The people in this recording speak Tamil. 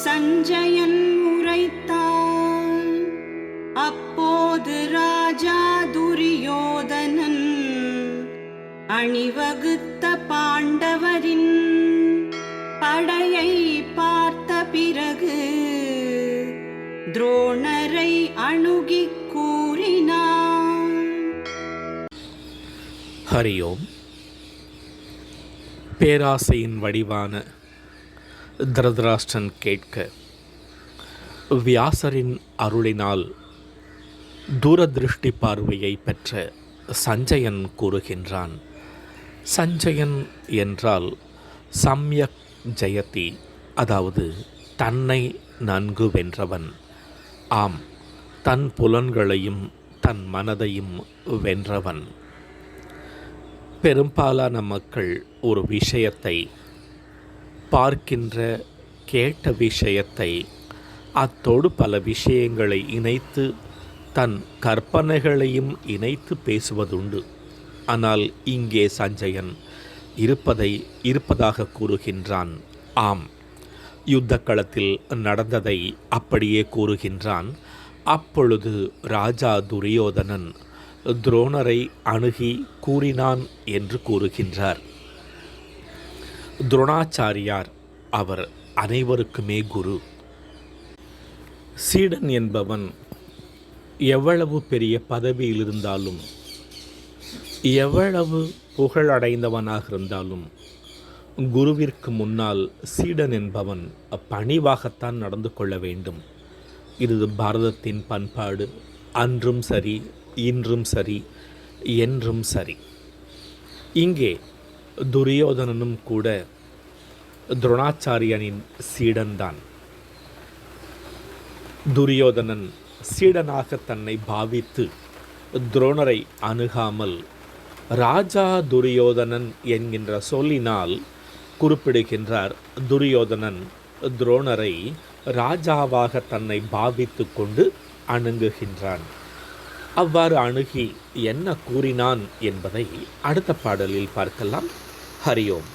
சஞ்சயன் உரைத்தான். அப்போது ராஜா துரியோதனன் அணிவகுத்த பாண்டவரின் படையை பார்த்த பிறகு துரோணரை அணுகிக் கூறினான். ஹரியோம். பேராசையின் வடிவான திருதராஷ்டிரன் கேட்க வியாசரின் அருளினால் தூரதிருஷ்டி பார்வையை பெற்ற சஞ்சயன் கூறுகின்றான். சஞ்சயன் என்றால் சம்யக் ஜெயதி, அதாவது தன்னை நன்கு வென்றவன். ஆம், தன் புலன்களையும் தன் மனதையும் வென்றவன். பெரும்பாலான மக்கள் ஒரு விஷயத்தை, பார்க்கின்ற கேட்ட விஷயத்தை, அத்தோடு பல விஷயங்களை இணைத்து தன் கற்பனைகளையும் இணைத்து பேசுவதுண்டு. ஆனால் இங்கே சஞ்சயன் இருப்பதாக கூறுகின்றான். ஆம், யுத்த களத்தில் நடந்ததை அப்படியே கூறுகின்றான். அப்பொழுது ராஜா துரியோதனன் துரோணரை அணுகி கூறினான் என்று கூறுகின்றார். துரோணாச்சாரியார் அவர் அனைவருக்குமே குரு. சீடன் என்பவன் எவ்வளவு பெரிய பதவியில் இருந்தாலும், எவ்வளவு புகழடைந்தவனாக இருந்தாலும், குருவிற்கு முன்னால் சீடன் என்பவன் பணிவாகத்தான் நடந்து கொள்ள வேண்டும். இது பாரதத்தின் பண்பாடு. அன்றும் சரி, இன்றும் சரி, என்றும் சரி. இங்கே துரியோதனனும் கூட துரோணாச்சாரியனின் சீடன்தான். துரியோதனன் சீடனாக தன்னை பாவித்து துரோணரை அணுகாமல் ராஜா துரியோதனன் என்கின்ற சொல்லினால் குறிப்பிடுகின்றார். துரியோதனன் துரோணரை ராஜாவாக தன்னை பாவித்து கொண்டு அணுகுகின்றான். அவ்வாறு அணுகி என்ன கூறினான் என்பதை அடுத்த பாடலில் பார்க்கலாம். ஹரியோம்.